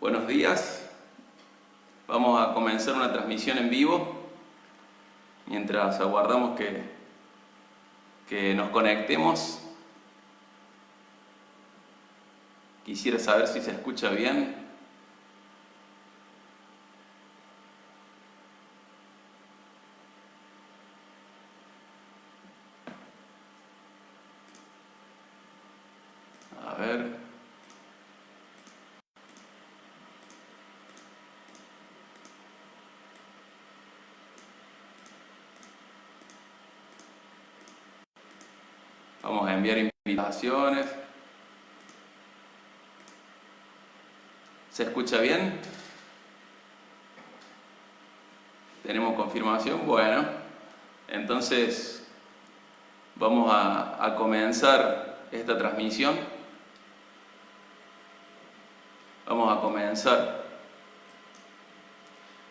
Buenos días. Vamos a comenzar una transmisión en vivo mientras aguardamos que nos conectemos. Quisiera saber si se escucha bien. A ver. Vamos a enviar invitaciones. ¿Se escucha bien? ¿Tenemos confirmación? Bueno, entonces vamos a comenzar esta transmisión. Vamos a comenzar.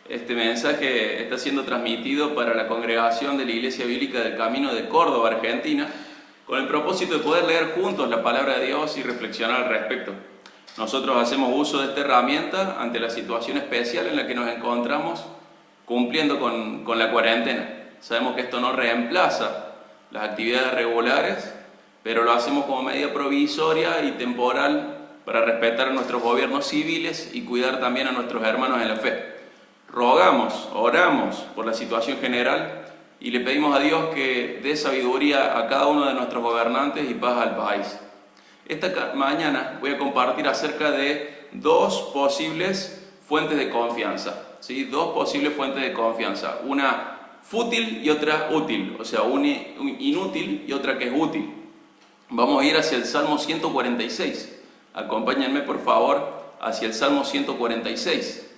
Este mensaje está siendo transmitido para la congregación de la Iglesia Bíblica del Camino de Córdoba, Argentina, con el propósito de poder leer juntos la palabra de Dios y reflexionar al respecto. Nosotros hacemos uso de esta herramienta ante la situación especial en la que nos encontramos cumpliendo con la cuarentena. Sabemos que esto no reemplaza las actividades regulares, pero lo hacemos como medida provisoria y temporal para respetar a nuestros gobiernos civiles y cuidar también a nuestros hermanos en la fe. Rogamos, oramos por la situación general y le pedimos a Dios que dé sabiduría a cada uno de nuestros gobernantes y paz al país. Esta mañana voy a compartir acerca de dos posibles fuentes de confianza, ¿sí? Dos posibles fuentes de confianza, una fútil y otra útil, o sea, una inútil y otra que es útil. Vamos a ir hacia el Salmo 146. Acompáñenme por favor hacia el Salmo 146.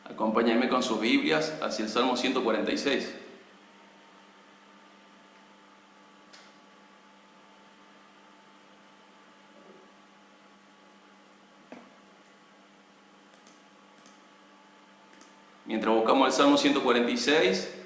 Acompáñenme con sus Biblias hacia el Salmo 146. Mientras buscamos el Salmo 146,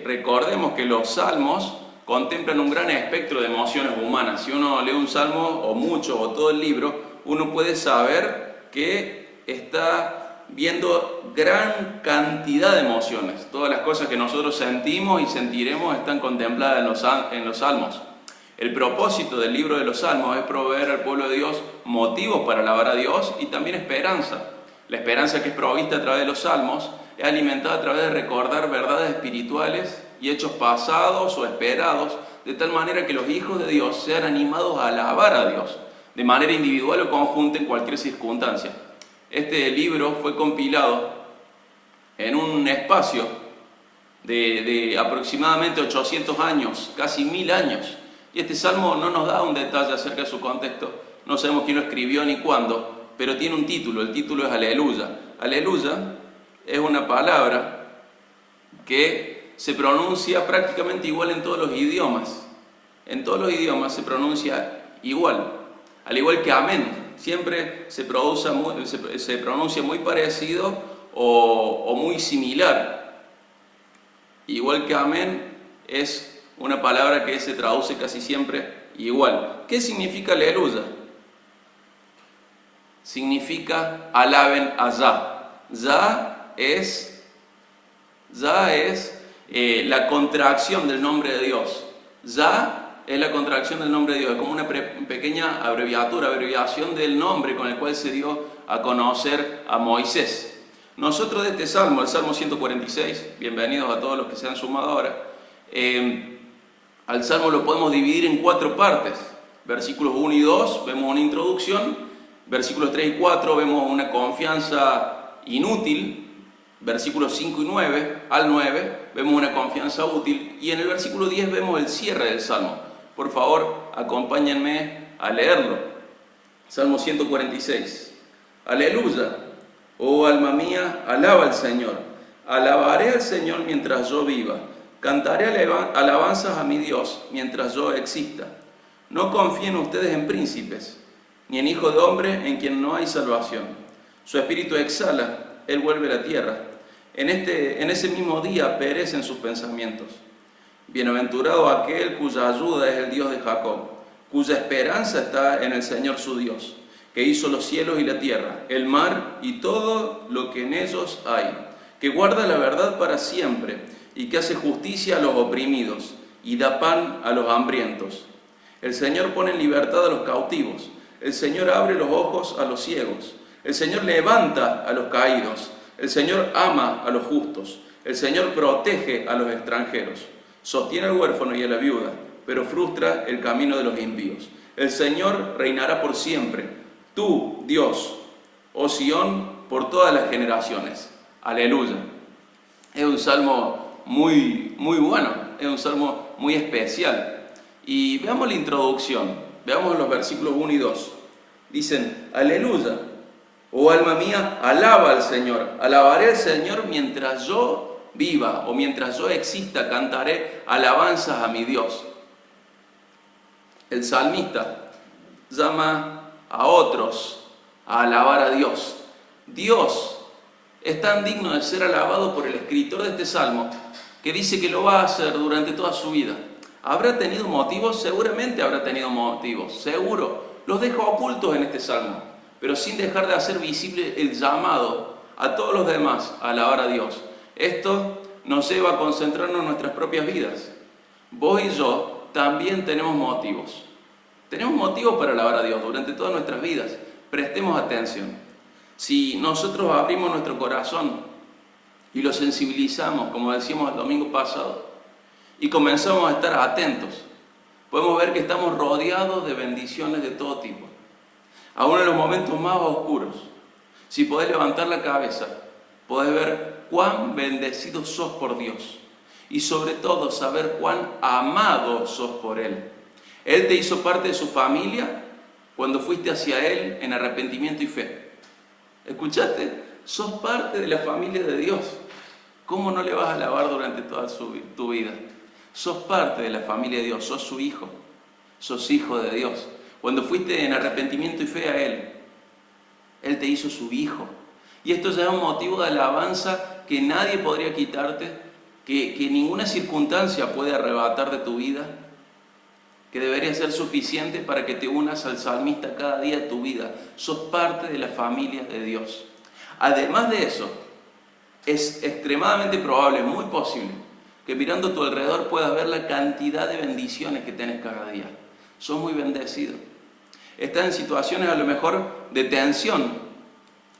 recordemos que los salmos contemplan un gran espectro de emociones humanas. Si uno lee un salmo, o mucho, o todo el libro, uno puede saber que está viendo gran cantidad de emociones. Todas las cosas que nosotros sentimos y sentiremos están contempladas en los salmos. El propósito del libro de los salmos es proveer al pueblo de Dios motivos para alabar a Dios y también esperanza. La esperanza que es provista a través de los salmos es alimentada a través de recordar verdades espirituales y hechos pasados o esperados, de tal manera que los hijos de Dios sean animados a alabar a Dios, de manera individual o conjunta en cualquier circunstancia. Este libro fue compilado en un espacio de aproximadamente 800 años, casi 1000 años. Y este salmo no nos da un detalle acerca de su contexto, no sabemos quién lo escribió ni cuándo, pero tiene un título, el título es Aleluya. Aleluya es una palabra que se pronuncia prácticamente igual en todos los idiomas. En todos los idiomas se pronuncia igual, al igual que amén. Siempre se pronuncia muy parecido o muy similar. Igual que amén es una palabra que se traduce casi siempre igual. ¿Qué significa aleluya? Significa alaben a Yah. Yah es la contracción del nombre de Dios. Yah es la contracción del nombre de Dios, es como una pequeña abreviación del nombre con el cual se dio a conocer a Moisés. Nosotros de este salmo, el Salmo 146, bienvenidos a todos los que se han sumado ahora, al salmo lo podemos dividir en 4 partes. Versículos 1 y 2 vemos una introducción, versículos 3 y 4 vemos una confianza inútil, versículos 5 y 9 al 9 vemos una confianza útil y en el versículo 10 vemos el cierre del salmo. Por favor, acompáñenme a leerlo. Salmo 146. Aleluya, oh alma mía, alaba al Señor. Alabaré al Señor mientras yo viva. Cantaré alabanzas a mi Dios mientras yo exista. No confíen ustedes en príncipes, ni en hijo de hombre en quien no hay salvación. Su espíritu exhala, él vuelve a la tierra. En ese mismo día perecen sus pensamientos. Bienaventurado aquel cuya ayuda es el Dios de Jacob, cuya esperanza está en el Señor su Dios, que hizo los cielos y la tierra, el mar y todo lo que en ellos hay, que guarda la verdad para siempre y que hace justicia a los oprimidos y da pan a los hambrientos. El Señor pone en libertad a los cautivos, el Señor abre los ojos a los ciegos, el Señor levanta a los caídos, el Señor ama a los justos, el Señor protege a los extranjeros. Sostiene al huérfano y a la viuda, pero frustra el camino de los impíos. El Señor reinará por siempre. Tú, Dios, oh Sión, por todas las generaciones. Aleluya. Es un salmo muy bueno, es un salmo muy especial. Y veamos la introducción, veamos los versículos 1 y 2. Dicen, aleluya, oh alma mía, alaba al Señor. Alabaré al Señor mientras yo viva o mientras yo exista, cantaré alabanzas a mi Dios. El salmista llama a otros a alabar a Dios. Dios es tan digno de ser alabado por el escritor de este salmo que dice que lo va a hacer durante toda su vida. ¿Habrá tenido motivos? Seguramente habrá tenido motivos, seguro. Los deja ocultos en este salmo, pero sin dejar de hacer visible el llamado a todos los demás a alabar a Dios. Esto nos lleva a concentrarnos en nuestras propias vidas. Vos y yo también tenemos motivos. Tenemos motivos para alabar a Dios durante todas nuestras vidas. Prestemos atención. Si nosotros abrimos nuestro corazón y lo sensibilizamos, como decíamos el domingo pasado, y comenzamos a estar atentos, podemos ver que estamos rodeados de bendiciones de todo tipo. Aún en los momentos más oscuros, si podés levantar la cabeza, podés ver cuán bendecido sos por Dios y sobre todo saber cuán amado sos por Él. Él te hizo parte de su familia cuando fuiste hacia Él en arrepentimiento y fe. ¿Escuchaste? Sos parte de la familia de Dios. ¿Cómo no le vas a alabar durante toda tu vida? Sos parte de la familia de Dios, sos su hijo, sos hijo de Dios. Cuando fuiste en arrepentimiento y fe a Él, Él te hizo su hijo. Y esto ya es un motivo de alabanza que nadie podría quitarte, que ninguna circunstancia puede arrebatar de tu vida, que debería ser suficiente para que te unas al salmista cada día de tu vida. Sos parte de la familia de Dios. Además de eso, es extremadamente probable, muy posible, que mirando a tu alrededor puedas ver la cantidad de bendiciones que tenés cada día. Sos muy bendecido. Estás en situaciones a lo mejor de tensión.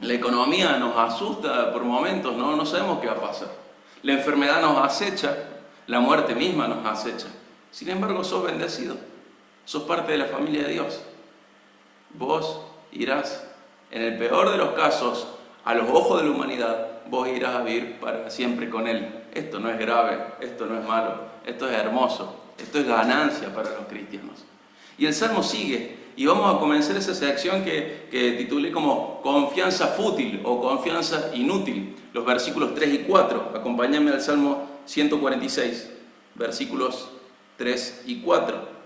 La economía nos asusta por momentos, no sabemos qué va a pasar. La enfermedad nos acecha, la muerte misma nos acecha. Sin embargo, sos bendecido, sos parte de la familia de Dios. Vos irás, en el peor de los casos, a los ojos de la humanidad, vos irás a vivir para siempre con Él. Esto no es grave, esto no es malo, esto es hermoso, esto es ganancia para los cristianos. Y el Salmo sigue, y vamos a comenzar esa sección que titulé como confianza fútil o confianza inútil, los versículos 3 y 4. Acompáñame al Salmo 146, versículos 3 y 4.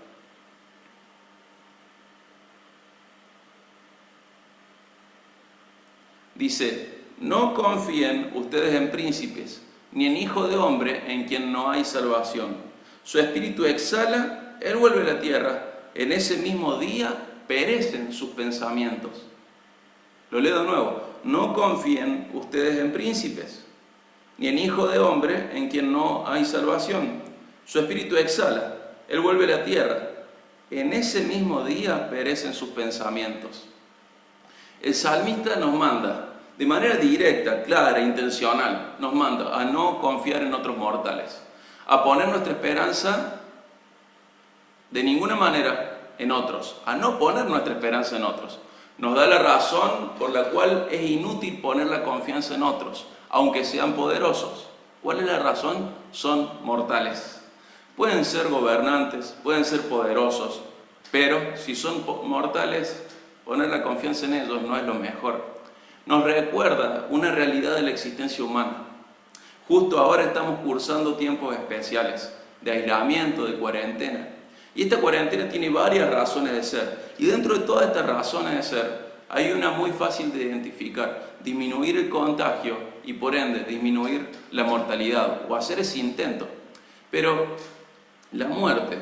Dice, no confíen ustedes en príncipes, ni en hijo de hombre en quien no hay salvación. Su espíritu exhala, él vuelve a la tierra, en ese mismo día perecen sus pensamientos. Lo leo de nuevo, no confíen ustedes en príncipes, ni en hijo de hombre en quien no hay salvación. Su espíritu exhala, él vuelve a la tierra, en ese mismo día perecen sus pensamientos. El salmista nos manda, de manera directa, clara, intencional, nos manda a no confiar en otros mortales, a poner nuestra esperanza de ninguna manera en otros, a no poner nuestra esperanza en otros. Nos da la razón por la cual es inútil poner la confianza en otros, aunque sean poderosos. ¿Cuál es la razón? Son mortales. Pueden ser gobernantes, pueden ser poderosos, pero si son mortales, poner la confianza en ellos no es lo mejor. Nos recuerda una realidad de la existencia humana. Justo ahora estamos cursando tiempos especiales de aislamiento, de cuarentena. Y esta cuarentena tiene varias razones de ser. Y dentro de todas estas razones de ser, hay una muy fácil de identificar. Disminuir el contagio y por ende disminuir la mortalidad o hacer ese intento. Pero La muerte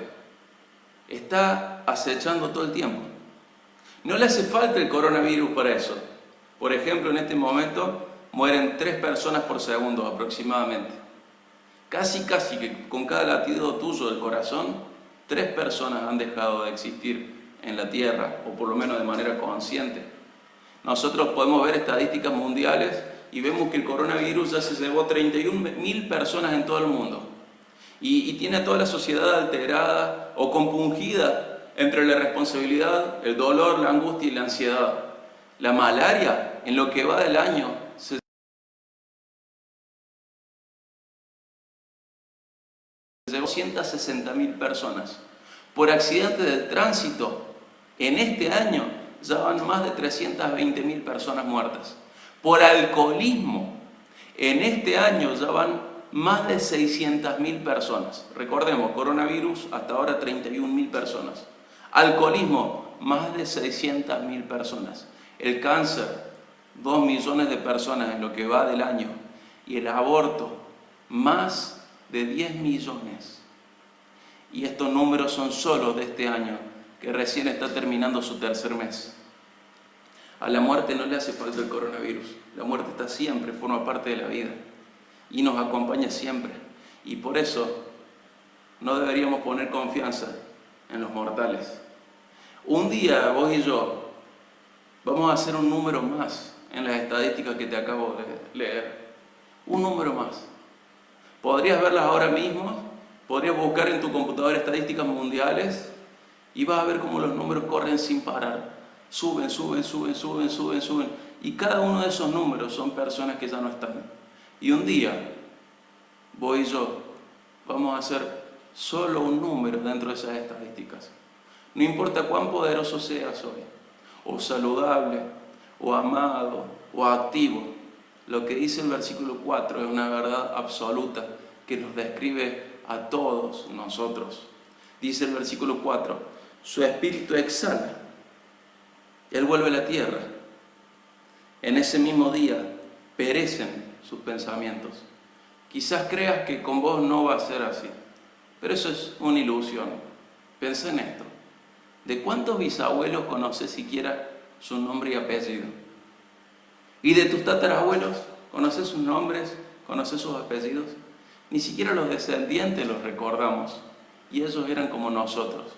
está acechando todo el tiempo. No le hace falta el coronavirus para eso. Por ejemplo, en este momento mueren 3 personas por segundo aproximadamente. Casi que con cada latido tuyo del corazón, 3 personas han dejado de existir en la Tierra, o por lo menos de manera consciente. Nosotros podemos ver estadísticas mundiales y vemos que el coronavirus ya se llevó 31.000 personas en todo el mundo. Y tiene a toda la sociedad alterada o compungida entre la responsabilidad, el dolor, la angustia y la ansiedad. La malaria, en lo que va del año, se llevó 160.000 personas. Por accidente de tránsito, en este año ya van más de 320.000 personas muertas. Por alcoholismo, en este año ya van más de 600.000 personas. Recordemos, coronavirus, hasta ahora 31.000 personas. Alcoholismo, más de 600.000 personas. El cáncer, 2 millones de personas en lo que va del año. Y el aborto, más de 10 millones. Y estos números son solo de este año, que recién está terminando su tercer mes. A la muerte no le hace falta el coronavirus. La muerte está siempre, forma parte de la vida. Y nos acompaña siempre. Y por eso no deberíamos poner confianza en los mortales. Un día vos y yo vamos a hacer un número más en las estadísticas que te acabo de leer. Un número más. Podrías verlas ahora mismo, podrías buscar en tu computadora estadísticas mundiales y vas a ver cómo los números corren sin parar. Suben. Y cada uno de esos números son personas que ya no están. Y un día, vos y yo vamos a hacer solo un número dentro de esas estadísticas. No importa cuán poderoso seas hoy, o saludable, o amado, o activo. Lo que dice el versículo 4 es una verdad absoluta que nos describe a todos nosotros. Dice el versículo 4, su espíritu exhala, él vuelve a la tierra. En ese mismo día perecen sus pensamientos. Quizás creas que con vos no va a ser así, pero eso es una ilusión. Pensá en esto. ¿De cuántos bisabuelos conoces siquiera su nombre y apellido? ¿Y de tus tatarabuelos? ¿Conoces sus nombres? ¿Conoces sus apellidos? Ni siquiera los descendientes los recordamos. Y ellos eran como nosotros.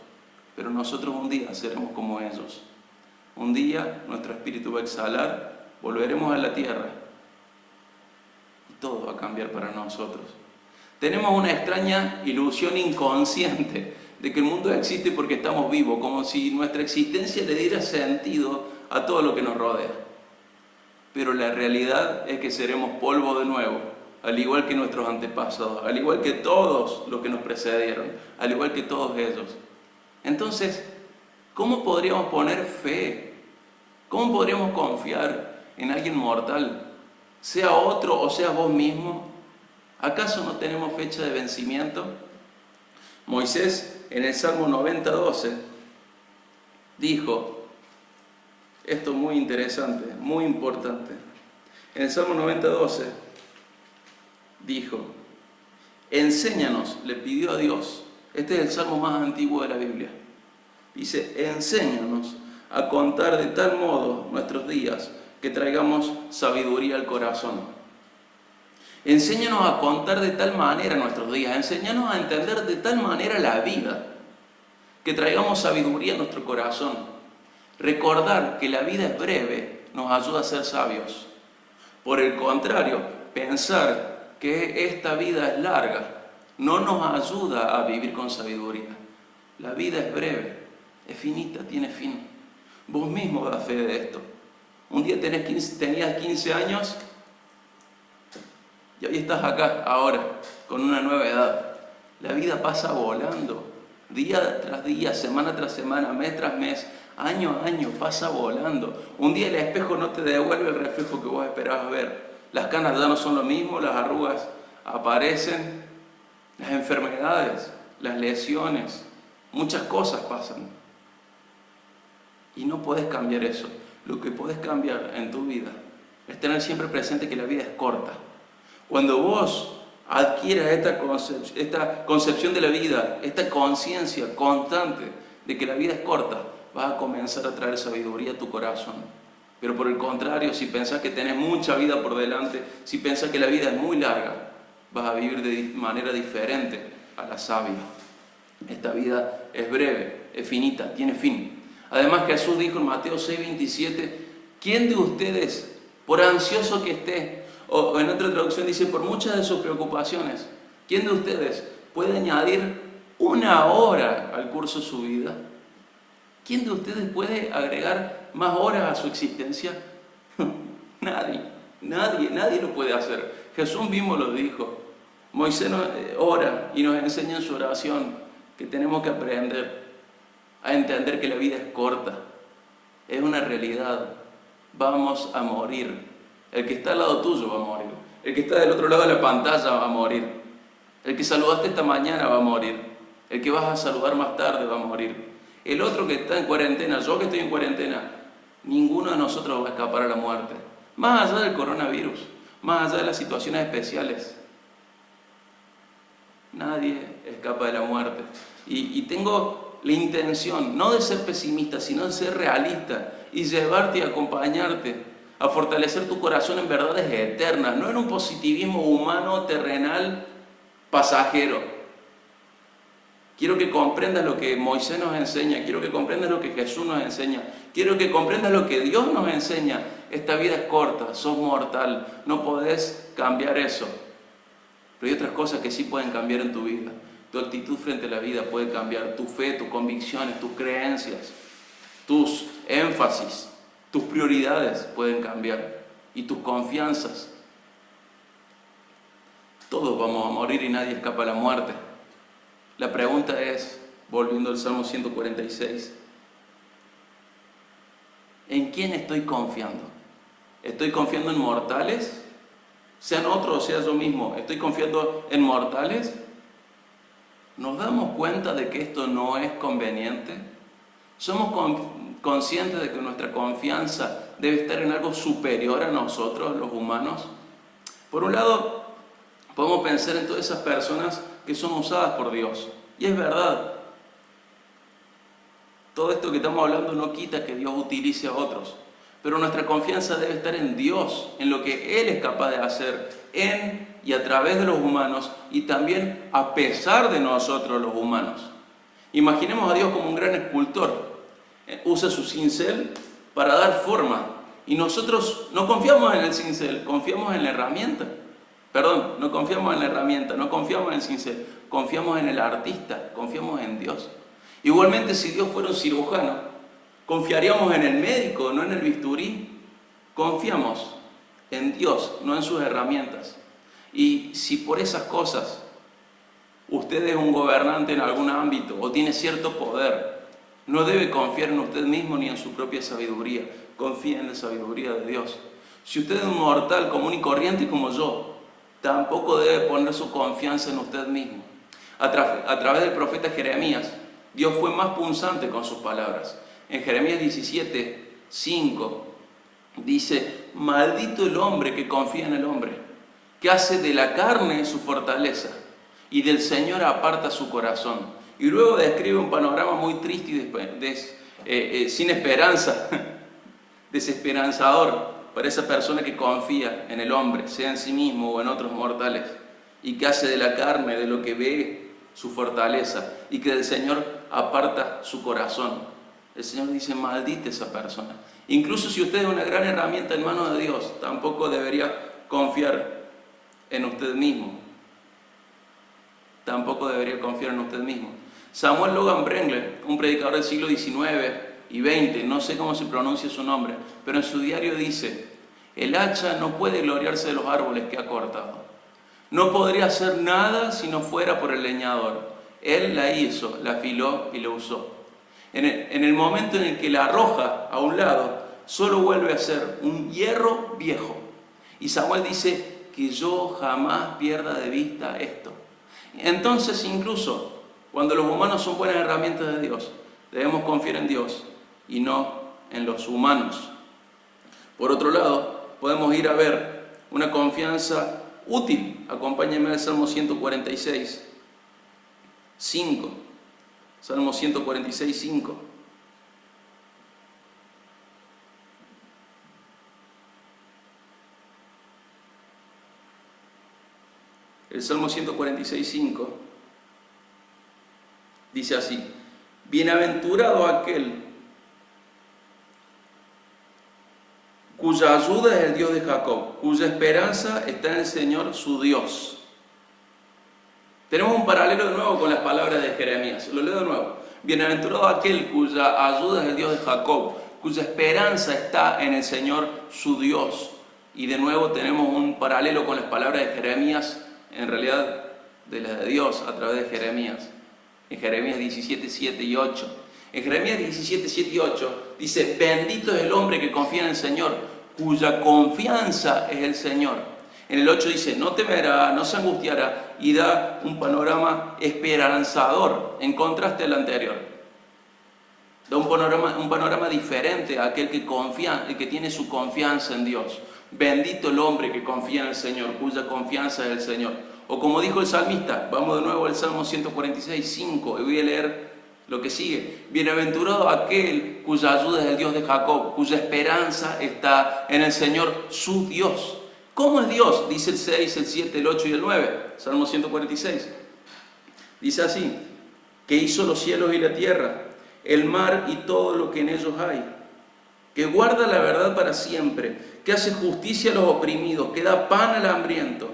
Pero nosotros un día seremos como ellos. Un día nuestro espíritu va a exhalar, volveremos a la tierra. Y todo va a cambiar para nosotros. Tenemos una extraña ilusión inconsciente de que el mundo existe porque estamos vivos, como si nuestra existencia le diera sentido a todo lo que nos rodea. Pero la realidad es que seremos polvo de nuevo, al igual que nuestros antepasados, al igual que todos los que nos precedieron, al igual que todos ellos. Entonces, ¿cómo podríamos poner fe? ¿Cómo podríamos confiar en alguien mortal? Sea otro o sea vos mismo. ¿Acaso no tenemos fecha de vencimiento? Moisés, en el Salmo 90:12, dijo, esto es muy interesante, muy importante. En el Salmo 90:12 dijo, enséñanos, le pidió a Dios. Este es el salmo más antiguo de la Biblia. Dice, enséñanos a contar de tal modo nuestros días que traigamos sabiduría al corazón. Enséñanos a contar de tal manera nuestros días, enséñanos a entender de tal manera la vida, que traigamos sabiduría a nuestro corazón. Recordar que la vida es breve nos ayuda a ser sabios. Por el contrario, pensar que esta vida es larga no nos ayuda a vivir con sabiduría. La vida es breve, es finita, tiene fin. Vos mismo das fe de esto. Un día tenías 15 años y hoy estás acá, ahora, con una nueva edad. La vida pasa volando, día tras día, semana tras semana, mes tras mes, año a año, pasa volando. Un día el espejo no te devuelve el reflejo que vos esperabas ver. Las canas ya no son lo mismo, las arrugas aparecen, las enfermedades, las lesiones, muchas cosas pasan. Y no puedes cambiar eso. Lo que puedes cambiar en tu vida es tener siempre presente que la vida es corta. Cuando vos adquieras esta concepción de la vida, esta conciencia constante de que la vida es corta, vas a comenzar a traer sabiduría a tu corazón. Pero por el contrario, si pensás que tenés mucha vida por delante, si pensás que la vida es muy larga, vas a vivir de manera diferente a la sabia. Esta vida es breve, es finita, tiene fin. Además, Jesús dijo en Mateo 6:27, ¿quién de ustedes, por ansioso que esté, o en otra traducción dice, por muchas de sus preocupaciones, ¿quién de ustedes puede añadir 1 hora al curso de su vida? ¿Quién de ustedes puede agregar más horas a su existencia? Nadie lo puede hacer. Jesús mismo lo dijo. Moisés ora y nos enseña en su oración que tenemos que aprender a entender que la vida es corta. Es una realidad. Vamos a morir. El que está al lado tuyo va a morir. El que está del otro lado de la pantalla va a morir. El que saludaste esta mañana va a morir. El que vas a saludar más tarde va a morir. El otro que está en cuarentena, yo que estoy en cuarentena, ninguno de nosotros va a escapar a la muerte. Más allá del coronavirus, más allá de las situaciones especiales, nadie escapa de la muerte. Y tengo la intención, no de ser pesimista, sino de ser realista y llevarte y acompañarte a fortalecer tu corazón en verdades eternas, no en un positivismo humano, terrenal, pasajero. Quiero que comprendas lo que Moisés nos enseña, quiero que comprendas lo que Jesús nos enseña, quiero que comprendas lo que Dios nos enseña. Esta vida es corta, sos mortal, no podés cambiar eso. Pero hay otras cosas que sí pueden cambiar en tu vida. Tu actitud frente a la vida puede cambiar, tu fe, tus convicciones, tus creencias, tus énfasis, tus prioridades pueden cambiar y tus confianzas. Todos vamos a morir y nadie escapa a la muerte. La pregunta es, volviendo al Salmo 146, ¿en quién estoy confiando? ¿Estoy confiando en mortales? Sean otros o sea yo mismo, ¿estoy confiando en mortales? ¿Nos damos cuenta de que esto no es conveniente? ¿Somos conscientes de que nuestra confianza debe estar en algo superior a nosotros, los humanos? Por un lado, podemos pensar en todas esas personas que son usadas por Dios. Y es verdad. Todo esto que estamos hablando no quita que Dios utilice a otros. Pero nuestra confianza debe estar en Dios, en lo que Él es capaz de hacer en y a través de los humanos y también a pesar de nosotros los humanos. Imaginemos a Dios como un gran escultor. Usa su cincel para dar forma. Y nosotros no confiamos en el cincel, confiamos en la herramienta. Perdón, no confiamos en la herramienta, no confiamos en el cincel, confiamos en el artista, confiamos en Dios. Igualmente, si Dios fuera un cirujano, confiaríamos en el médico, no en el bisturí. Confiamos en Dios, no en sus herramientas. Y si por esas cosas usted es un gobernante en algún ámbito o tiene cierto poder, no debe confiar en usted mismo ni en su propia sabiduría. Confíe en la sabiduría de Dios. Si usted es un mortal común y corriente como yo, tampoco debe poner su confianza en usted mismo. A través del profeta Jeremías, Dios fue más punzante con sus palabras. En Jeremías 17:5 dice: maldito el hombre que confía en el hombre, que hace de la carne su fortaleza y del Señor aparta su corazón. Y luego describe un panorama muy triste y sin esperanza, desesperanzador para esa persona que confía en el hombre, sea en sí mismo o en otros mortales, y que hace de la carne, de lo que ve, su fortaleza, y que del Señor aparta su corazón. El Señor dice: maldita esa persona. Incluso si usted es una gran herramienta en manos de Dios, tampoco debería confiar en usted mismo. Tampoco debería confiar en usted mismo. Samuel Logan Brengler, un predicador del siglo XIX y XX, no sé cómo se pronuncia su nombre, pero en su diario dice: el hacha no puede gloriarse de los árboles que ha cortado. No podría hacer nada si no fuera por el leñador. Él la hizo, la afiló y la usó. En el momento en el que la arroja a un lado, solo vuelve a ser un hierro viejo. Y Samuel dice: que yo jamás pierda de vista esto. Entonces, incluso cuando los humanos son buenas herramientas de Dios, debemos confiar en Dios y no en los humanos. Por otro lado, podemos ir a ver una confianza útil. Acompáñenme al Salmo 146, 5. Salmo 146, 5. El Salmo 146, 5 dice así: bienaventurado aquel cuya ayuda es el Dios de Jacob, cuya esperanza está en el Señor su Dios. Tenemos un paralelo de nuevo con las palabras de Jeremías. Lo leo de nuevo. Bienaventurado aquel cuya ayuda es el Dios de Jacob, cuya esperanza está en el Señor su Dios. Y de nuevo tenemos un paralelo con las palabras de Jeremías, en realidad de las de Dios a través de Jeremías. En Jeremías 17, 7 y 8. En Jeremías 17, 7 y 8 dice: bendito es el hombre que confía en el Señor, cuya confianza es el Señor. En el 8 dice: no temerá, no se angustiará, y da un panorama esperanzador, en contraste al anterior. Da un panorama diferente a aquel que confía, el que tiene su confianza en Dios. Bendito el hombre que confía en el Señor, cuya confianza es el Señor. O como dijo el salmista, vamos de nuevo al Salmo 146, 5, y voy a leer lo que sigue: bienaventurado aquel cuya ayuda es el Dios de Jacob, cuya esperanza está en el Señor su Dios. ¿Cómo es Dios? Dice el 6, el 7, el 8 y el 9. Salmo 146. Dice así: que hizo los cielos y la tierra, el mar y todo lo que en ellos hay, que guarda la verdad para siempre, que hace justicia a los oprimidos, que da pan al hambriento.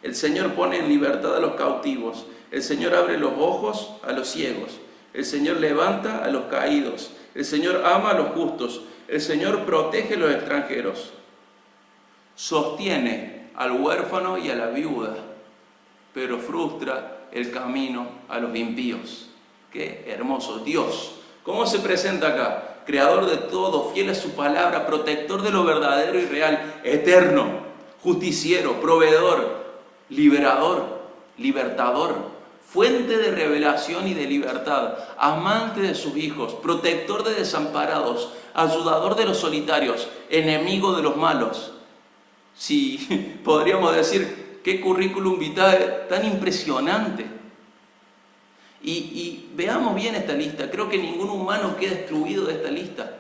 El Señor pone en libertad a los cautivos, el Señor abre los ojos a los ciegos, el Señor levanta a los caídos, el Señor ama a los justos, el Señor protege a los extranjeros. Sostiene al huérfano y a la viuda, pero frustra el camino a los impíos. Qué hermoso Dios. ¿Cómo se presenta acá? Creador de todo, fiel a su palabra, protector de lo verdadero y real, eterno, justiciero, proveedor, liberador, libertador, fuente de revelación y de libertad, amante de sus hijos, protector de desamparados, ayudador de los solitarios, enemigo de los malos. Sí, podríamos decir, qué currículum vitae tan impresionante. Y veamos bien esta lista. Creo que ningún humano queda excluido de esta lista.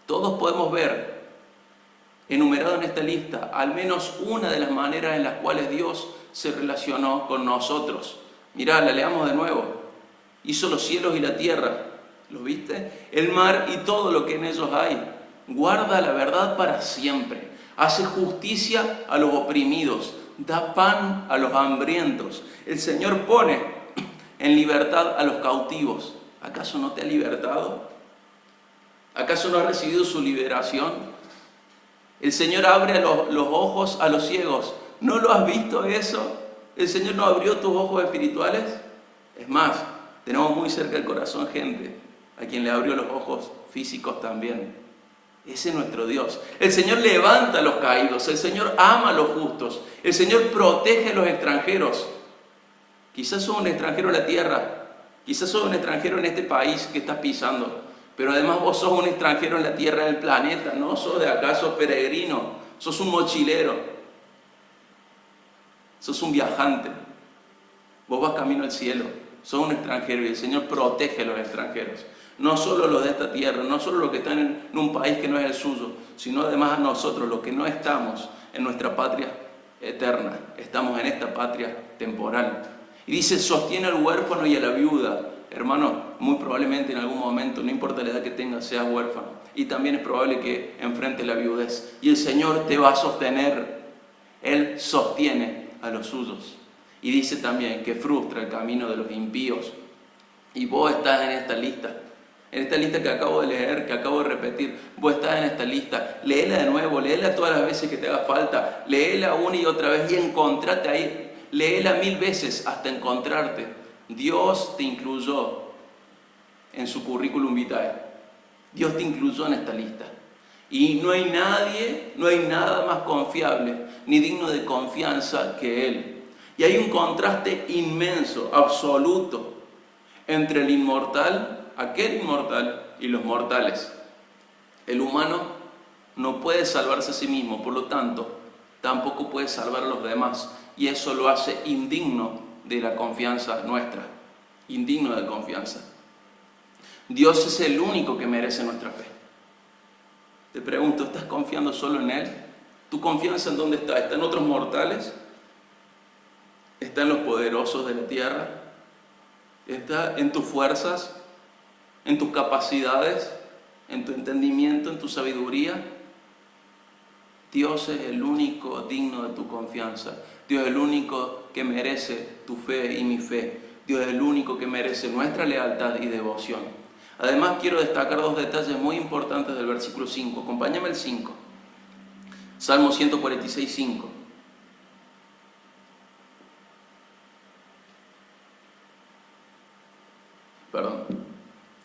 Todos podemos ver enumerado en esta lista al menos una de las maneras en las cuales Dios se relacionó con nosotros. Mirá, la leamos de nuevo. Hizo los cielos y la tierra. ¿Los viste? El mar y todo lo que en ellos hay. Guarda la verdad para siempre. Hace justicia a los oprimidos. Da pan a los hambrientos. El Señor pone en libertad a los cautivos. ¿Acaso no te ha libertado? ¿Acaso no has recibido su liberación? El Señor abre los ojos a los ciegos. ¿No lo has visto eso? ¿El Señor no abrió tus ojos espirituales? Es más, tenemos muy cerca el corazón gente a quien le abrió los ojos físicos también. Ese es nuestro Dios. El Señor levanta a los caídos. El Señor ama a los justos. El Señor protege a los extranjeros. Quizás sos un extranjero en la tierra, quizás sos un extranjero en este país que estás pisando, pero además vos sos un extranjero en la tierra del planeta, no sos de acá, sos peregrino, sos un mochilero, sos un viajante, vos vas camino al cielo, sos un extranjero y el Señor protege a los extranjeros, no solo los de esta tierra, no solo los que están en un país que no es el suyo, sino además a nosotros, los que no estamos en nuestra patria eterna, estamos en esta patria temporal. Y dice, sostiene al huérfano y a la viuda. Hermano, muy probablemente en algún momento, no importa la edad que tengas, seas huérfano. Y también es probable que enfrente la viudez. Y el Señor te va a sostener. Él sostiene a los suyos. Y dice también que frustra el camino de los impíos. Y vos estás en esta lista. En esta lista que acabo de leer, que acabo de repetir, vos estás en esta lista. Léela de nuevo, léela todas las veces que te haga falta. Léela una y otra vez y encontrate ahí. Léela 1000 veces hasta encontrarte. Dios te incluyó en su currículum vitae. Dios te incluyó en esta lista. Y no hay nadie, no hay nada más confiable ni digno de confianza que Él. Y hay un contraste inmenso, absoluto, entre el inmortal, aquel inmortal, y los mortales. El humano no puede salvarse a sí mismo, por lo tanto, tampoco puede salvar a los demás. Y eso lo hace indigno de la confianza nuestra, indigno de confianza. Dios es el único que merece nuestra fe. Te pregunto, ¿estás confiando solo en Él? ¿Tu confianza en dónde está? ¿Está en otros mortales? ¿Está en los poderosos de la tierra? ¿Está en tus fuerzas? ¿En tus capacidades? ¿En tu entendimiento? ¿En tu sabiduría? Dios es el único digno de tu confianza. Dios es el único que merece tu fe y mi fe. Dios es el único que merece nuestra lealtad y devoción. Además, quiero destacar dos detalles muy importantes del versículo 5. Acompáñame al 5. Salmo 146, 5.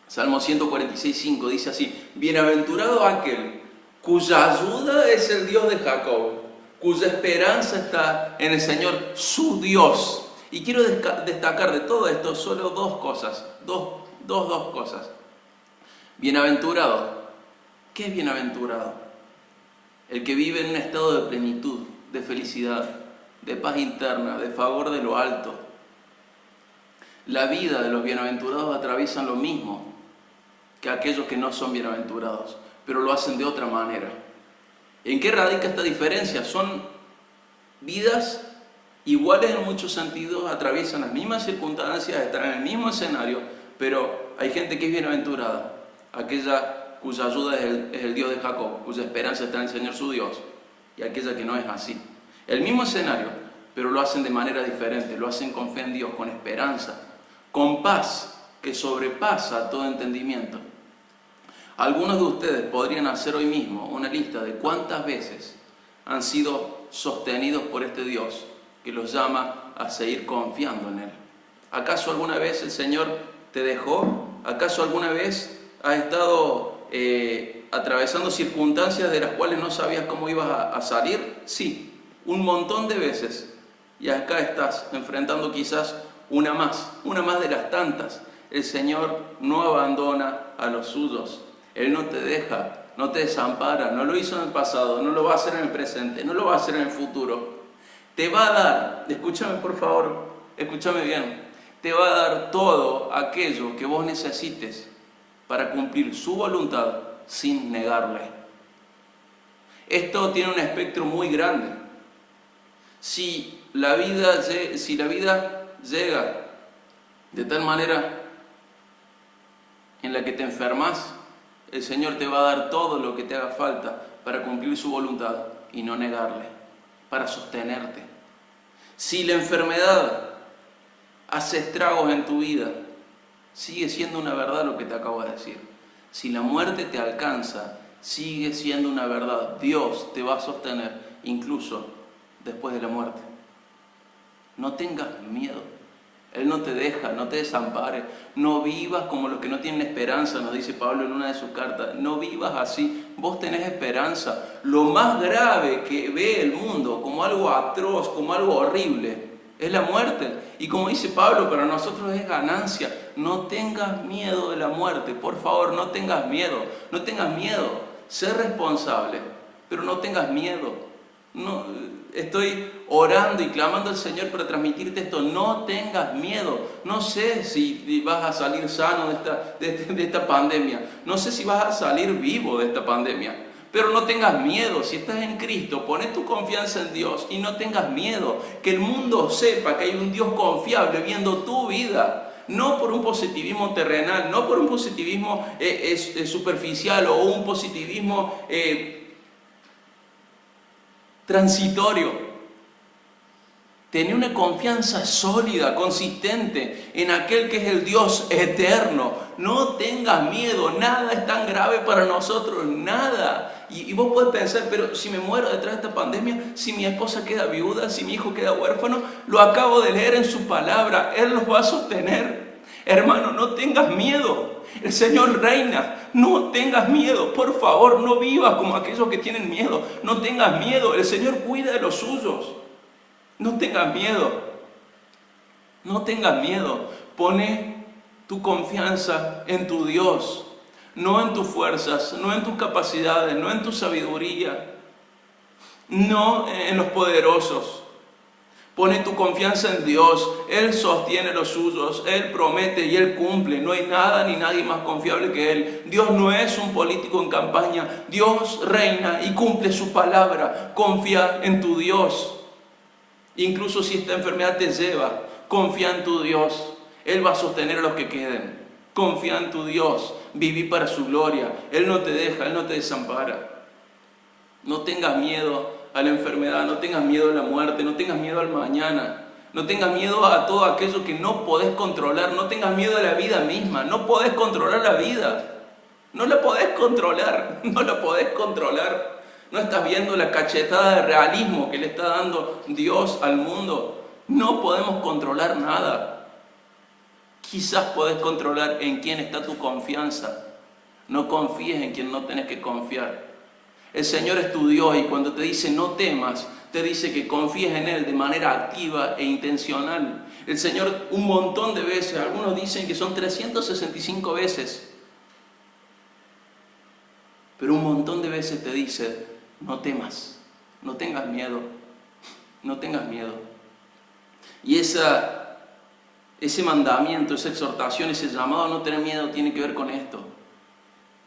Salmo 146, 5 dice así: bienaventurado aquel cuya ayuda es el Dios de Jacob, cuya esperanza está en el Señor, su Dios. Y quiero destacar de todo esto solo dos cosas, dos cosas. Bienaventurado. ¿Qué es bienaventurado? El que vive en un estado de plenitud, de felicidad, de paz interna, de favor de lo alto. La vida de los bienaventurados atraviesan lo mismo que aquellos que no son bienaventurados, pero lo hacen de otra manera. ¿En qué radica esta diferencia? Son vidas iguales en muchos sentidos, atraviesan las mismas circunstancias, están en el mismo escenario, pero hay gente que es bienaventurada, aquella cuya ayuda es el Dios de Jacob, cuya esperanza está en el Señor su Dios, y aquella que no es así. El mismo escenario, pero lo hacen de manera diferente, lo hacen con fe en Dios, con esperanza, con paz que sobrepasa todo entendimiento. Algunos de ustedes podrían hacer hoy mismo una lista de cuántas veces han sido sostenidos por este Dios que los llama a seguir confiando en Él. ¿Acaso alguna vez el Señor te dejó? ¿Acaso alguna vez has estado atravesando circunstancias de las cuales no sabías cómo ibas a salir? Sí, un montón de veces. Y acá estás enfrentando quizás una más de las tantas. El Señor no abandona a los suyos. Él no te deja, no te desampara, no lo hizo en el pasado, no lo va a hacer en el presente, no lo va a hacer en el futuro. Te va a dar, escúchame por favor, escúchame bien, te va a dar todo aquello que vos necesites para cumplir su voluntad sin negarle. Esto tiene un espectro muy grande. Si la vida llega de tal manera en la que te enfermas, el Señor te va a dar todo lo que te haga falta para cumplir su voluntad y no negarle, para sostenerte. Si la enfermedad hace estragos en tu vida, sigue siendo una verdad lo que te acabo de decir. Si la muerte te alcanza, sigue siendo una verdad. Dios te va a sostener incluso después de la muerte. No tengas miedo. Él no te deja, no te desampare. No vivas como los que no tienen esperanza, nos dice Pablo en una de sus cartas. No vivas así. Vos tenés esperanza. Lo más grave que ve el mundo como algo atroz, como algo horrible, es la muerte. Y como dice Pablo, para nosotros es ganancia. No tengas miedo de la muerte. Por favor, no tengas miedo. No tengas miedo. Sé responsable, pero no tengas miedo. No, estoy orando y clamando al Señor para transmitirte esto. No tengas miedo. No sé si vas a salir sano de esta pandemia. No sé si vas a salir vivo de esta pandemia. Pero no tengas miedo. Si estás en Cristo, poné tu confianza en Dios y no tengas miedo. Que el mundo sepa que hay un Dios confiable viendo tu vida. No por un positivismo terrenal, no por un positivismo superficial o un positivismo transitorio. Tener una confianza sólida, consistente en aquel que es el Dios eterno. No tengas miedo, nada es tan grave para nosotros, nada. Y vos podés pensar, pero si me muero detrás de esta pandemia, si mi esposa queda viuda, si mi hijo queda huérfano, lo acabo de leer en su palabra, Él los va a sostener. Hermano, no tengas miedo. El Señor reina, no tengas miedo, por favor, no vivas como aquellos que tienen miedo, no tengas miedo, el Señor cuida de los suyos, no tengas miedo, no tengas miedo, pone tu confianza en tu Dios, no en tus fuerzas, no en tus capacidades, no en tu sabiduría. no en los poderosos. Pone tu confianza en Dios. Él sostiene los suyos, Él promete y Él cumple. No hay nada ni nadie más confiable que Él. Dios no es un político en campaña. Dios reina y cumple su palabra. Confía en tu Dios. Incluso si esta enfermedad te lleva, confía en tu Dios. Él va a sostener a los que queden. Confía en tu Dios. Viví para su gloria. Él no te deja, Él no te desampara. No tengas miedo a la enfermedad, no tengas miedo a la muerte, no tengas miedo al mañana, no tengas miedo a todo aquello que no podés controlar, no tengas miedo a la vida misma, no podés controlar la vida, no la podés controlar, no la podés controlar. ¿No estás viendo la cachetada de realismo que le está dando Dios al mundo? No podemos controlar nada. Quizás podés controlar en quién está tu confianza. No confíes en quien no tenés que confiar. El Señor es tu Dios y cuando te dice no temas, te dice que confíes en Él de manera activa e intencional. El Señor un montón de veces, algunos dicen que son 365 veces, pero un montón de veces te dice no temas, no tengas miedo, no tengas miedo. Y ese mandamiento, esa exhortación, ese llamado a no tener miedo tiene que ver con esto.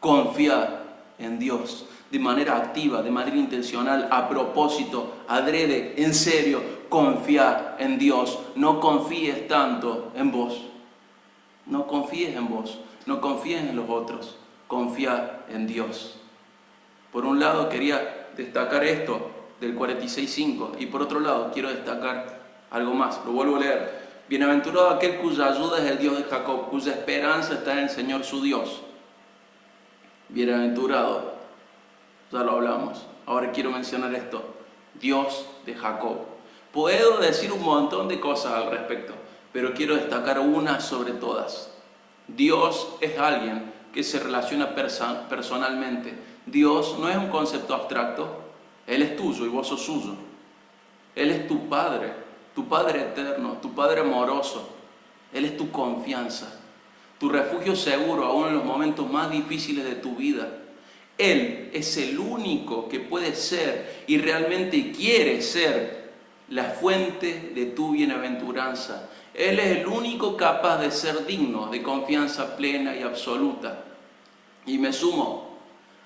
Confiar en Dios de manera activa, de manera intencional, a propósito, adrede, en serio. Confiar en Dios. No confíes tanto en vos. No confíes en vos. No confíes en los otros. Confía en Dios. Por un lado quería destacar esto del 46.5 y por otro lado quiero destacar algo más. Lo vuelvo a leer. Bienaventurado aquel cuya ayuda es el Dios de Jacob, cuya esperanza está en el Señor su Dios. Bienaventurado, ya lo hablamos. Ahora quiero mencionar esto: Dios de Jacob. Puedo decir un montón de cosas al respecto, pero quiero destacar una sobre todas. Dios es alguien que se relaciona personalmente. Dios no es un concepto abstracto. Él es tuyo y vos sos suyo. Él es tu Padre eterno, tu Padre amoroso. Él es tu confianza, tu refugio seguro aún en los momentos más difíciles de tu vida. Él es el único que puede ser y realmente quiere ser la fuente de tu bienaventuranza. Él es el único capaz de ser digno de confianza plena y absoluta. Y me sumo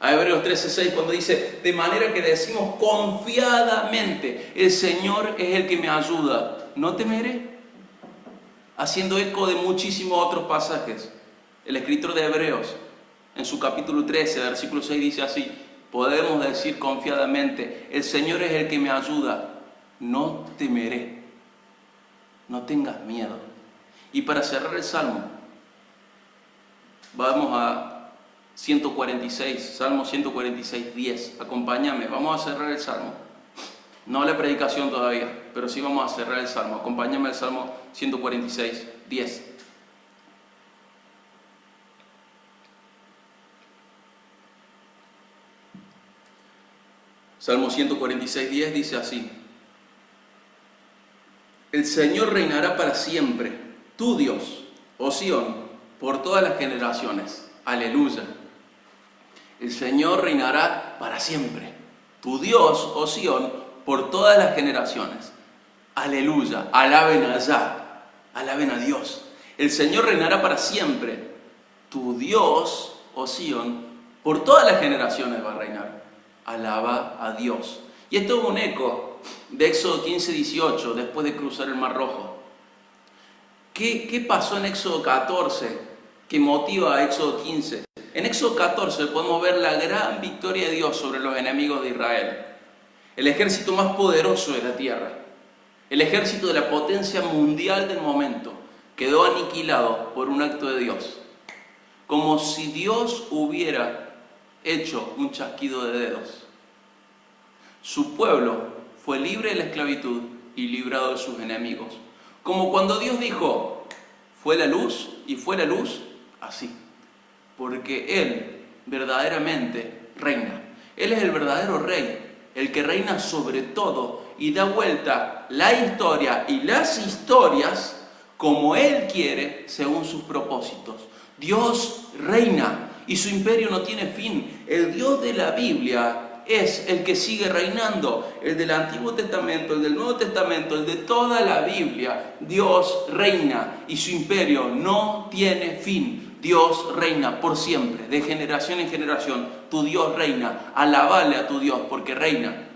a Hebreos 13.6 cuando dice, de manera que decimos confiadamente, el Señor es el que me ayuda, no temeré. Haciendo eco de muchísimos otros pasajes. El escritor de Hebreos, en su capítulo 13, versículo 6, dice así: podemos decir confiadamente, el Señor es el que me ayuda, no temeré, no tengas miedo. Y para cerrar el Salmo, vamos a 146, Salmo 146, 10. Acompáñame, vamos a cerrar el Salmo. No la predicación todavía, pero sí vamos a cerrar el Salmo. Acompáñame al Salmo 146, 10. Salmo 146, 10 dice así: el Señor reinará para siempre, tu Dios, oh Sión, por todas las generaciones. Aleluya. El Señor reinará para siempre, tu Dios, oh Sión, por todas las generaciones. Aleluya, alaben allá, alaben a Dios. El Señor reinará para siempre, tu Dios, oh Sión, por todas las generaciones va a reinar. Alaba a Dios. Y esto es un eco de Éxodo 15:18, después de cruzar el Mar Rojo. ¿Qué pasó en Éxodo 14 que motiva a Éxodo 15? En Éxodo 14 podemos ver la gran victoria de Dios sobre los enemigos de Israel. El ejército más poderoso de la tierra, el ejército de la potencia mundial del momento, quedó aniquilado por un acto de Dios. Como si Dios hubiera hecho un chasquido de dedos. Su pueblo fue libre de la esclavitud y librado de sus enemigos. Como cuando Dios dijo, fue la luz y fue la luz, así. Porque Él verdaderamente reina. Él es el verdadero rey, el que reina sobre todo y da vuelta la historia y las historias como Él quiere según sus propósitos. Dios reina y su imperio no tiene fin. El Dios de la Biblia es el que sigue reinando, el del Antiguo Testamento, el del Nuevo Testamento, el de toda la Biblia. Dios reina y su imperio no tiene fin. Dios reina por siempre, de generación en generación. Tu Dios reina, alabale a tu Dios porque reina.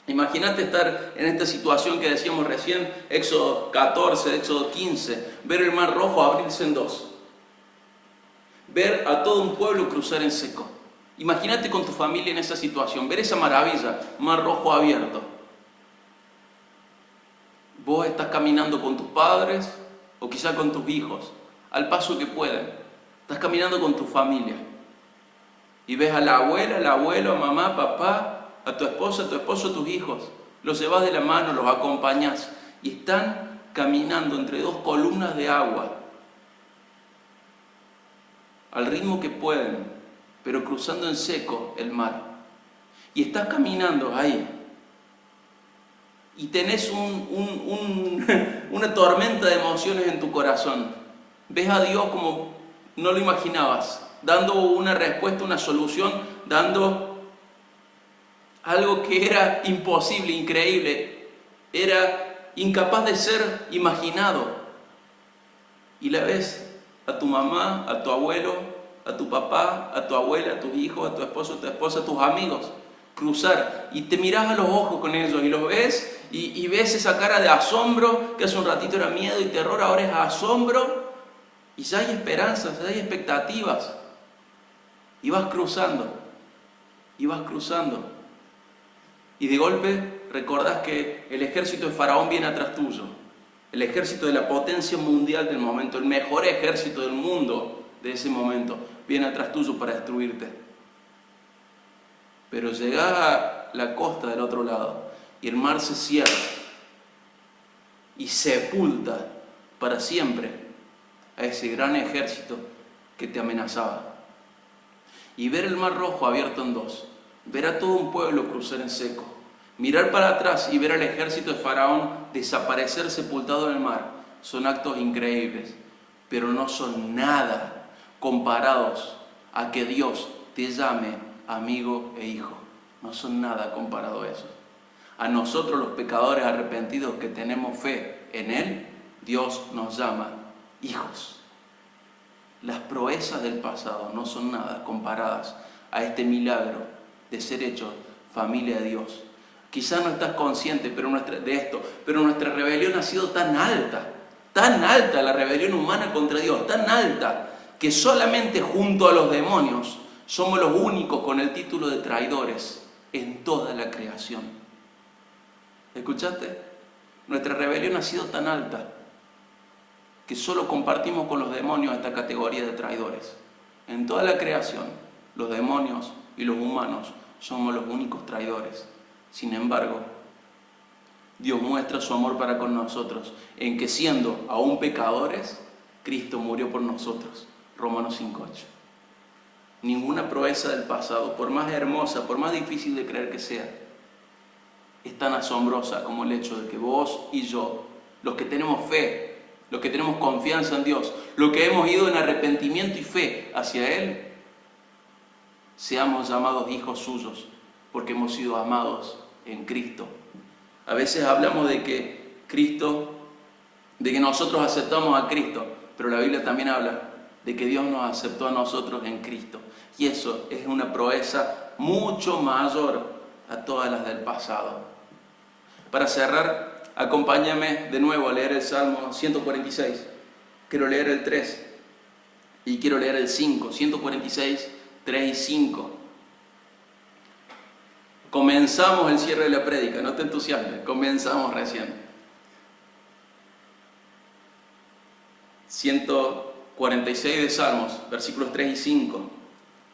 Imagínate estar en esta situación que decíamos recién, Éxodo 14, Éxodo 15, ver el mar rojo abrirse en dos, ver a todo un pueblo cruzar en seco. Imagínate con tu familia en esa situación, ver esa maravilla, mar rojo abierto. Vos estás caminando con tus padres o quizá con tus hijos, al paso que pueden. Estás caminando con tu familia y ves a la abuela, al abuelo, a mamá, papá, a tu esposo, a tus hijos. Los llevas de la mano, los acompañás y están caminando entre dos columnas de agua al ritmo que pueden, pero cruzando en seco el mar. Y estás caminando ahí y tenés una tormenta de emociones en tu corazón. Ves a Dios como no lo imaginabas, dando una respuesta, una solución, dando algo que era imposible, increíble, era incapaz de ser imaginado. Y la ves a tu mamá, a tu abuelo, a tu papá, a tu abuela, a tus hijos, a tu esposo, a tu esposa, a tus amigos, cruzar y te mirás a los ojos con ellos y los ves y ves esa cara de asombro que hace un ratito era miedo y terror, ahora es asombro y ya hay esperanzas, ya hay expectativas y vas cruzando y de golpe recordás que el ejército de Faraón viene atrás tuyo, el ejército de la potencia mundial del momento, el mejor ejército del mundo de ese momento, viene atrás tuyo para destruirte. Pero llegás a la costa del otro lado y el mar se cierra y sepulta para siempre a ese gran ejército que te amenazaba. Y ver el mar rojo abierto en dos, ver a todo un pueblo cruzar en seco, mirar para atrás y ver al ejército de Faraón desaparecer sepultado en el mar, son actos increíbles, pero no son nada comparados a que Dios te llame amigo e hijo. No son nada comparado a eso. A nosotros los pecadores arrepentidos que tenemos fe en Él, Dios nos llama hijos. Las proezas del pasado no son nada comparadas a este milagro de ser hechos familia de Dios. Quizás no estás consciente de esto, pero nuestra rebelión ha sido tan alta la rebelión humana contra Dios, tan alta, que solamente junto a los demonios somos los únicos con el título de traidores en toda la creación. ¿Escuchaste? Nuestra rebelión ha sido tan alta que solo compartimos con los demonios esta categoría de traidores. En toda la creación, los demonios y los humanos somos los únicos traidores. Sin embargo, Dios muestra su amor para con nosotros en que siendo aún pecadores, Cristo murió por nosotros. Romanos 5:8. Ninguna proeza del pasado, por más hermosa, por más difícil de creer que sea, es tan asombrosa como el hecho de que vos y yo, los que tenemos fe, los que tenemos confianza en Dios, los que hemos ido en arrepentimiento y fe hacia Él, seamos llamados hijos suyos, porque hemos sido amados en Cristo. A veces hablamos de que nosotros aceptamos a Cristo, pero la Biblia también habla de que Dios nos aceptó a nosotros en Cristo. Y eso es una proeza mucho mayor a todas las del pasado. Para cerrar, acompáñame de nuevo a leer el Salmo 146. Quiero leer el 3 y quiero leer el 5. 146, 3 y 5. Comenzamos el cierre de la prédica, no te entusiasmes, comenzamos recién. 146 de Salmos, versículos 3 y 5.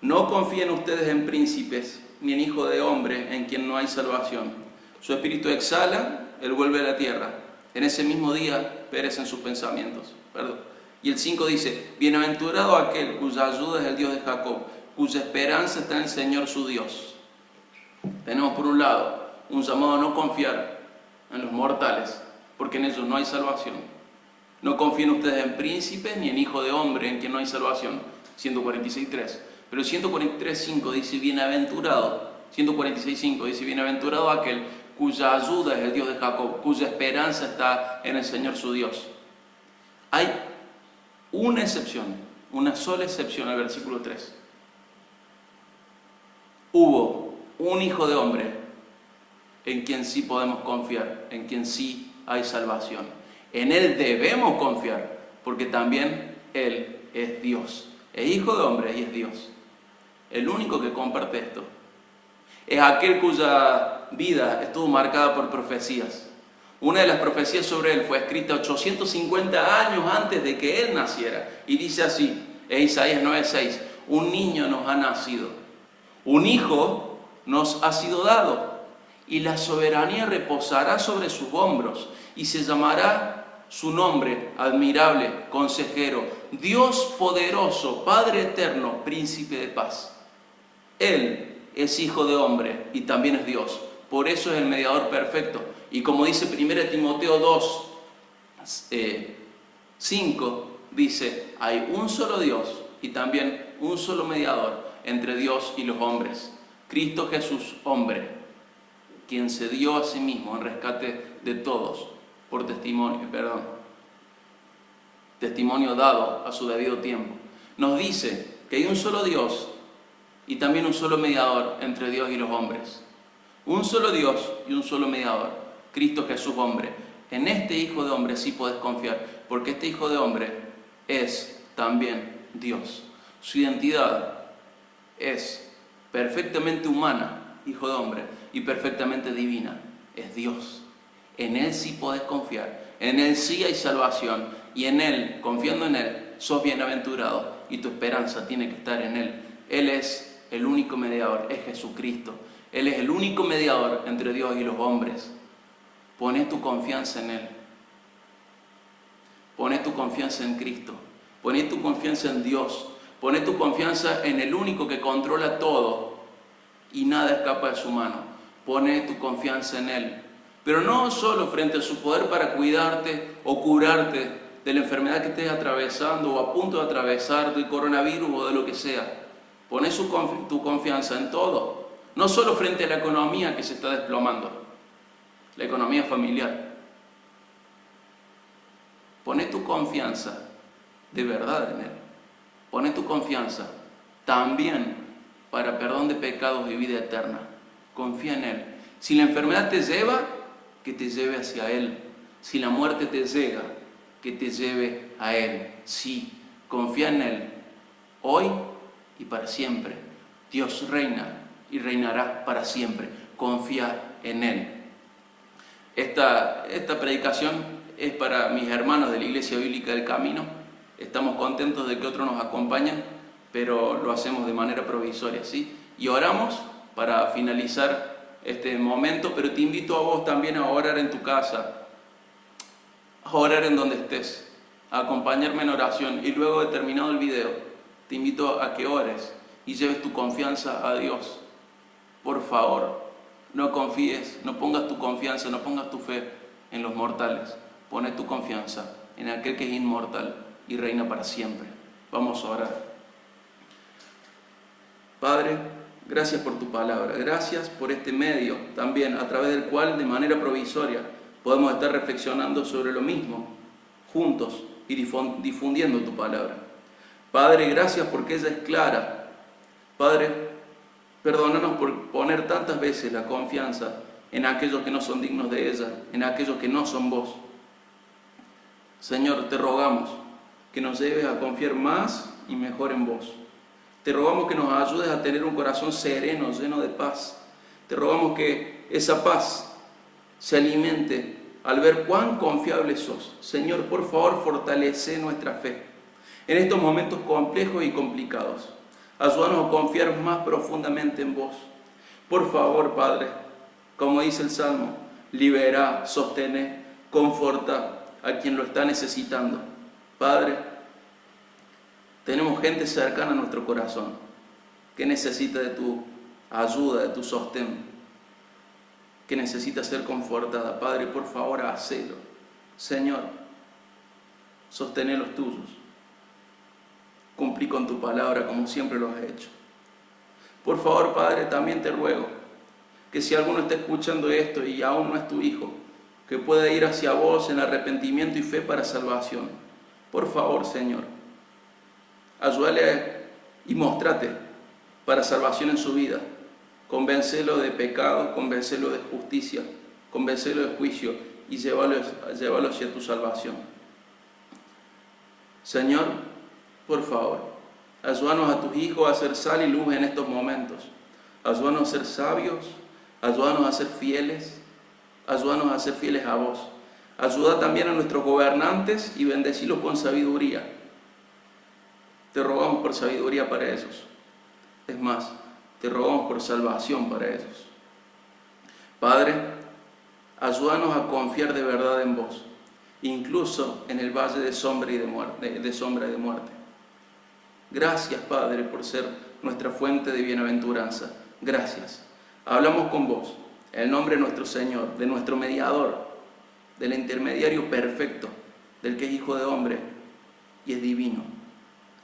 No confíen ustedes en príncipes, ni en hijo de hombre, en quien no hay salvación. Su espíritu exhala, él vuelve a la tierra. En ese mismo día perecen sus pensamientos. Y el 5 dice, bienaventurado aquel cuya ayuda es el Dios de Jacob, cuya esperanza está en el Señor su Dios. Tenemos por un lado un llamado a no confiar en los mortales, porque en ellos no hay salvación. No confíen ustedes en príncipes ni en hijo de hombre, en quien no hay salvación. 146.3. Pero 143.5 dice, bienaventurado. 146:5 dice, bienaventurado aquel cuya ayuda es el Dios de Jacob, cuya esperanza está en el Señor su Dios. Hay una excepción, una sola excepción al versículo 3. Hubo un hijo de hombre en quien sí podemos confiar, en quien sí hay salvación. En Él debemos confiar, porque también Él es Dios. Es hijo de hombre y es Dios. El único que comparte esto es aquel cuya vida estuvo marcada por profecías. Una de las profecías sobre Él fue escrita 850 años antes de que Él naciera. Y dice así, es Isaías 9:6, un niño nos ha nacido, un hijo nos ha sido dado, y la soberanía reposará sobre sus hombros, y se llamará su nombre admirable, consejero, Dios poderoso, Padre eterno, príncipe de paz. Él es hijo de hombre y también es Dios. Por eso es el mediador perfecto. Y como dice 1 Timoteo 2:5, dice, hay un solo Dios y también un solo mediador entre Dios y los hombres. Cristo Jesús, hombre, quien se dio a sí mismo en rescate de todos por testimonio dado a su debido tiempo. Nos dice que hay un solo Dios y también un solo mediador entre Dios y los hombres. Un solo Dios y un solo mediador, Cristo Jesús hombre. En este Hijo de hombre sí podés confiar, porque este Hijo de hombre es también Dios. Su identidad es perfectamente humana, Hijo de hombre, y perfectamente divina, es Dios. En Él sí podés confiar, en Él sí hay salvación, y en Él, confiando en Él, sos bienaventurado, y tu esperanza tiene que estar en Él. Él es el único mediador, es Jesucristo. Él es el único mediador entre Dios y los hombres. Poné tu confianza en Él. Poné tu confianza en Cristo. Poné tu confianza en Dios. Poné tu confianza en el único que controla todo y nada escapa de su mano. Poné tu confianza en Él. Pero no solo frente a su poder para cuidarte o curarte de la enfermedad que estés atravesando o a punto de atravesar, del coronavirus o de lo que sea. Poné tu confianza en todo. No solo frente a la economía que se está desplomando, la economía familiar. Poné tu confianza de verdad en Él. Poné tu confianza también para perdón de pecados y vida eterna. Confía en Él. Si la enfermedad te lleva, que te lleve hacia Él. Si la muerte te llega, que te lleve a Él. Sí, confía en Él, hoy y para siempre. Dios reina y reinará para siempre. Confía en Él. Esta predicación es para mis hermanos de la Iglesia Bíblica del Camino. Estamos contentos de que otros nos acompañen, pero lo hacemos de manera provisoria, ¿sí? Y oramos para finalizar este momento, pero te invito a vos también a orar en tu casa, a orar en donde estés, a acompañarme en oración, y luego de terminado el video, te invito a que ores y lleves tu confianza a Dios. Por favor, no confíes, no pongas tu confianza, no pongas tu fe en los mortales. Pone tu confianza en aquel que es inmortal y reina para siempre. Vamos a orar. Padre, gracias por tu palabra, gracias por este medio también, a través del cual de manera provisoria podemos estar reflexionando sobre lo mismo, juntos y difundiendo tu palabra. Padre, gracias porque ella es clara. Padre, perdónanos por poner tantas veces la confianza en aquellos que no son dignos de ella, en aquellos que no son vos. Señor, te rogamos que nos lleves a confiar más y mejor en vos. Te rogamos que nos ayudes a tener un corazón sereno, lleno de paz. Te rogamos que esa paz se alimente al ver cuán confiable sos. Señor, por favor, fortalece nuestra fe en estos momentos complejos y complicados. Ayúdanos a confiar más profundamente en vos. Por favor, Padre, como dice el Salmo, libera, sostene, conforta a quien lo está necesitando. Padre, tenemos gente cercana a nuestro corazón que necesita de tu ayuda, de tu sostén, que necesita ser confortada. Padre, por favor, hacelo. Señor, sostén los tuyos. Cumplí con tu palabra como siempre lo has hecho. Por favor, Padre, también te ruego que si alguno está escuchando esto y aún no es tu hijo, que pueda ir hacia vos en arrepentimiento y fe para salvación. Por favor, Señor, ayúdale y móstrate para salvación en su vida. Convéncelo de pecado, convéncelo de justicia, convéncelo de juicio y llévalo hacia tu salvación. Señor, por favor, ayúdanos a tus hijos a ser sal y luz en estos momentos. Ayúdanos a ser sabios, ayúdanos a ser fieles, ayúdanos a ser fieles a vos. Ayuda también a nuestros gobernantes y bendecilos con sabiduría. Te rogamos por sabiduría para ellos. Es más, te rogamos por salvación para ellos. Padre, ayúdanos a confiar de verdad en vos, incluso en el valle de sombra y de muerte. Gracias, Padre, por ser nuestra fuente de bienaventuranza. Gracias. Hablamos con vos, en el nombre de nuestro Señor, de nuestro mediador, del intermediario perfecto, del que es Hijo de hombre y es divino.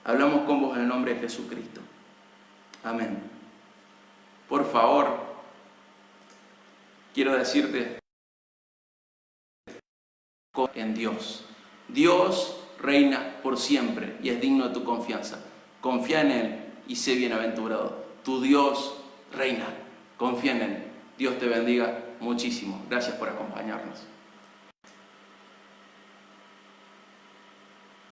Hablamos con vos en el nombre de Jesucristo. Amén. Por favor, quiero decirte en Dios. Dios reina por siempre y es digno de tu confianza. Confía en Él y sé bienaventurado. Tu Dios reina. Confía en Él. Dios te bendiga muchísimo. Gracias por acompañarnos.